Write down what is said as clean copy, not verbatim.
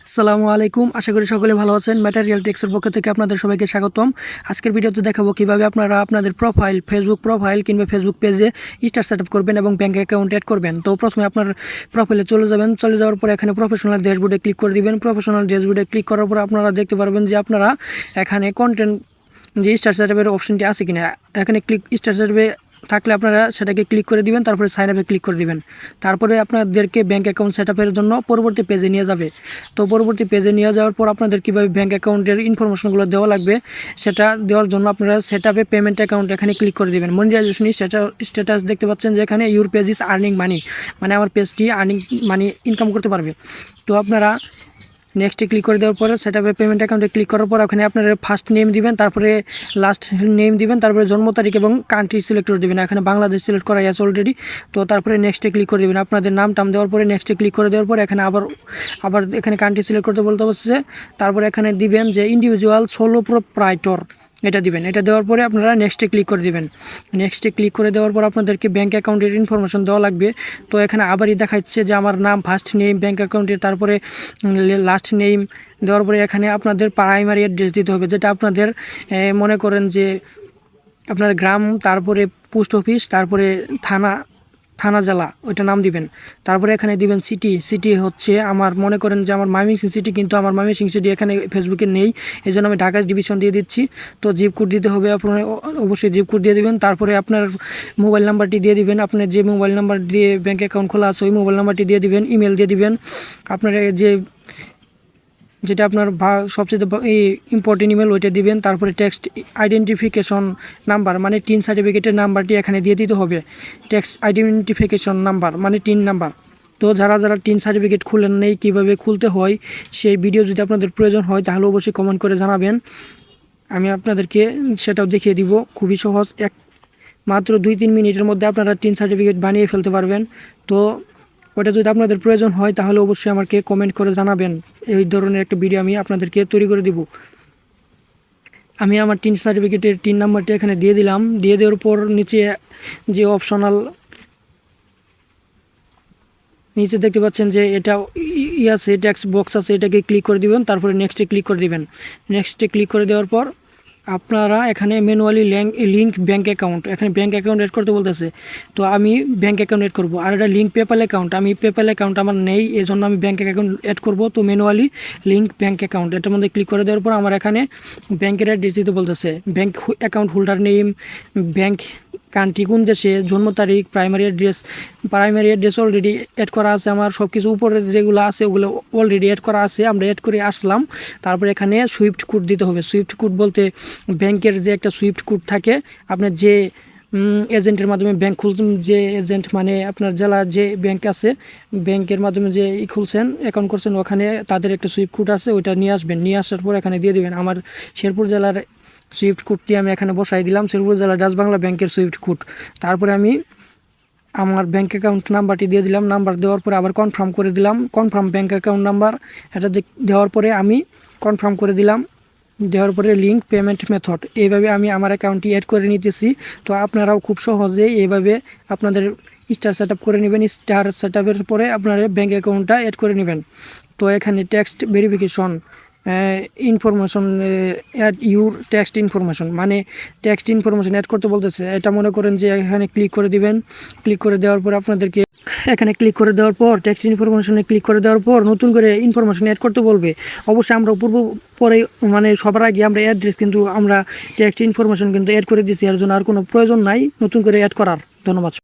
আসসালামু আলাইকুম। আশা করি সকলে ভালো আছেন। ম্যাটেরিয়াল টেক্সের পক্ষ থেকে আপনাদের সবাইকে স্বাগতম। আজকের ভিডিওতে দেখাবো কিভাবে আপনারা আপনাদের ফেসবুক প্রোফাইল কিংবা ফেসবুক পেজে স্টার সেটআপ করবেন এবং ব্যাংক অ্যাকাউন্ট অ্যাড করবেন। তো প্রথমে আপনার প্রোফাইলে চলে যাবেন। চলে যাওয়ার পর এখানে প্রফেশনাল ড্যাশবোর্ডে ক্লিক করে দিবেন। প্রফেশনাল ড্যাশবোর্ডে ক্লিক করার পর আপনারা দেখতে পারবেন যে আপনারা এখানে কন্টেন্ট যে স্টার সেটআপের অপশনটি আছে কিনা, এখানে স্টার সেটআপে থাকলে আপনারা সেটাকে ক্লিক করে দিবেন। তারপরে সাইন আপে ক্লিক করে দিবেন। তারপরে আপনাদেরকে ব্যাংক অ্যাকাউন্ট সেটআপের জন্য পরবর্তী পেজে নিয়ে যাবে। তো পরবর্তী পেজে নিয়ে যাওয়ার পর আপনাদের কীভাবে ব্যাংক অ্যাকাউন্টের ইনফরমেশনগুলো দেওয়া লাগবে সেটা দেওয়ার জন্য আপনারা সেটআপে পেমেন্ট অ্যাকাউন্ট এখানে ক্লিক করে দেবেন। মনিটাইজেশন স্ট্যাটাস দেখতে পাচ্ছেন যে এখানে your page is earning money, মানে আমার পেজটি আর্নিং মানি ইনকাম করতে পারবে। তো আপনারা নেক্সটে ক্লিক করে দেওয়ার পরে সেটআপে পেমেন্ট অ্যাকাউন্টে ক্লিক করার পর ওখানে আপনারা ফার্স্ট নেম দিবেন, তারপরে লাস্ট নেম দিবেন, তারপরে জন্ম তারিখ এবং কান্ট্রি সিলেক্ট করে দেবেন। এখানে বাংলাদেশ সিলেক্ট করা আছে অলরেডি। তো তারপরে নেক্সটে ক্লিক করে দেবেন। আপনাদের নাম দেওয়ার পরে নেক্সটে ক্লিক করে দেওয়ার পরে এখানে আবার এখানে কান্ট্রি সিলেক্ট করতে বলতে হচ্ছে। তারপরে এখানে দিবেন যে ইন্ডিভিজুয়াল সোলো প্রোপ্রাইটর, এটা দিবেন। এটা দেওয়ার পরে আপনারা নেক্সটে ক্লিক করে দিবেন। নেক্সটে ক্লিক করে দেওয়ার পর আপনাদেরকে ব্যাঙ্ক অ্যাকাউন্টের ইনফরমেশন দেওয়া লাগবে। তো এখানে আবারই দেখাচ্ছে যে আমার নাম, ফার্স্ট নেম, ব্যাঙ্ক অ্যাকাউন্টের তারপরে লাস্ট নেম দেওয়ার পরে এখানে আপনাদের প্রাইমারি অ্যাড্রেস দিতে হবে, যেটা আপনাদের মনে করেন যে আপনার গ্রাম, তারপরে পোস্ট অফিস, তারপরে থানা জেলা, ওইটা নাম দিবেন। তারপরে এখানে দিবেন সিটি হচ্ছে আমার মনে করেন যে আমার ময়মনসিংহ সিটি, কিন্তু আমার ময়মনসিংহ সিটি এখানে ফেসবুকে নেই, এই জন্য আমি ঢাকা ডিভিশন দিয়ে দিচ্ছি। তো জিপ কোড দিতে হবে, আপনার অবশ্যই জিপ কোড দিয়ে দিবেন। তারপরে আপনার মোবাইল নাম্বারটি দিয়ে দিবেন। আপনার যে মোবাইল নাম্বার দিয়ে ব্যাঙ্ক অ্যাকাউন্ট খোলা আছে ওই মোবাইল নাম্বারটি দিয়ে দিবেন। ইমেল দিয়ে দিবেন। আপনার যেটা আপনার সবচেয়ে ইম্পর্টেন্ট ইমেল ওইটা দিবেন। তারপরে টেক্সট আইডেন্টিফিকেশন নাম্বার মানে টিন সার্টিফিকেটের নাম্বারটি এখানে দিয়ে দিতে হবে। টেক্সট আইডেন্টিফিকেশন নাম্বার মানে টিন নাম্বার। তো যারা টিন সার্টিফিকেট খুলেন নেই, কীভাবে খুলতে হয় সেই ভিডিও যদি আপনাদের প্রয়োজন হয় তাহলে অবশ্যই কমেন্ট করে জানাবেন, আমি আপনাদেরকে সেটাও দেখিয়ে দিব। খুবই সহজ, মাত্র 2-3 মিনিটের মধ্যে আপনারা টিন সার্টিফিকেট বানিয়ে ফেলতে পারবেন। তো ওটা যদি আপনাদের প্রয়োজন হয় তাহলে অবশ্যই আমাকে কমেন্ট করে জানাবেন। এই ধরনের একটা ভিডিও আমি আপনাদেরকে তৈরি করে দিব। আমি আমার টিন সার্টিফিকেটের টিন নাম্বারটি এখানে দিয়ে দিলাম। দিয়ে দেওয়ার পর নিচে যে অপশনাল নিচে দেখতে পাচ্ছেন যে এটা আছে, টেক্সট বক্স আছে, এটাকে ক্লিক করে দিবেন। তারপরে নেক্সটে ক্লিক করে দিবেন। নেক্সটে ক্লিক করে দেওয়ার পর আপনারা এখানে ম্যানুয়ালি লিঙ্ক ব্যাঙ্ক অ্যাকাউন্ট, এখানে ব্যাঙ্ক অ্যাকাউন্ট এড করতে বলতেছে। তো আমি ব্যাঙ্ক অ্যাকাউন্ট এড করবো। আর এটা লিঙ্ক পেপ্যাল অ্যাকাউন্ট, আমি পেপ্যাল অ্যাকাউন্ট আমার নেই, এই জন্য আমি ব্যাঙ্ক অ্যাকাউন্ট এড করবো। তো ম্যানুয়ালি লিঙ্ক ব্যাঙ্ক অ্যাকাউন্ট, এটার মধ্যে ক্লিক করে দেওয়ার পর আমার এখানে ব্যাঙ্কের অ্যাড্রেস দিতে বলতেছে। Bank account holder name, bank country কোন দেশে, জন্ম তারিখ, প্রাইমারি অ্যাড্রেস অলরেডি অ্যাড করা আছে আমার। সব কিছু উপরে যেগুলো আছে ওগুলো অলরেডি অ্যাড করা আছে, আমরা অ্যাড করে আসলাম। তারপরে এখানে সুইফট কোড দিতে হবে। সুইফট কোড বলতে ব্যাংকের যে একটা সুইফট কোড থাকে, আপনার যে এজেন্টের মাধ্যমে ব্যাংক খুলছেন, যে এজেন্ট মানে আপনার জেলার যে ব্যাংক আছে, ব্যাংকের মাধ্যমে যে খুলছেন, অ্যাকাউন্ট করছেন, ওখানে তাদের একটা সুইফট কোড আছে, ওইটা নিয়ে আসবেন। নিয়ে আসার পর এখানে দিয়ে দেবেন। আমার শেরপুর জেলার সুইফট কোডটি আমি এখানে বসাই দিলাম, শেরপুর জেলা ডাচ বাংলা ব্যাংকের সুইফট কোড। তারপরে আমি আমার ব্যাঙ্ক অ্যাকাউন্ট নাম্বারটি দিয়ে দিলাম। নাম্বার দেওয়ার পরে আবার কনফার্ম করে দিলাম, কনফার্ম ব্যাঙ্ক অ্যাকাউন্ট নাম্বার, এটা দেওয়ার পরে আমি কনফার্ম করে দিলাম। দেওয়ার পরে লিঙ্ক পেমেন্ট মেথড, এইভাবে আমি আমার অ্যাকাউন্টটি অ্যাড করে নিতেছি। তো আপনারাও খুব সহজেই এইভাবে আপনাদের স্টার সেট আপ করে নেবেন। স্টার সেট আপের পরে আপনারা ব্যাঙ্ক অ্যাকাউন্টটা অ্যাড করে নেবেন। তো এখানে text verification information add your text information, মানে টেক্সট ইনফরমেশন অ্যাড করতে বলতেছে। এটা মনে করেন যে এখানে ক্লিক করে দিবেন। ক্লিক করে দেওয়ার পর আপনাদেরকে এখানে ক্লিক করে দেওয়ার পর টেক্সট ইনফরমেশনে ক্লিক করে দেওয়ার পর নতুন করে ইনফরমেশন অ্যাড করতে বলবে। অবশ্যই আমরা পরে মানে সবার আগে আমরা অ্যাড্রেস কিন্তু আমরা টেক্সট ইনফরমেশন কিন্তু অ্যাড করে দিচ্ছি, এর জন্য আর কোনো প্রয়োজন নাই নতুন করে অ্যাড করার। ধন্যবাদ।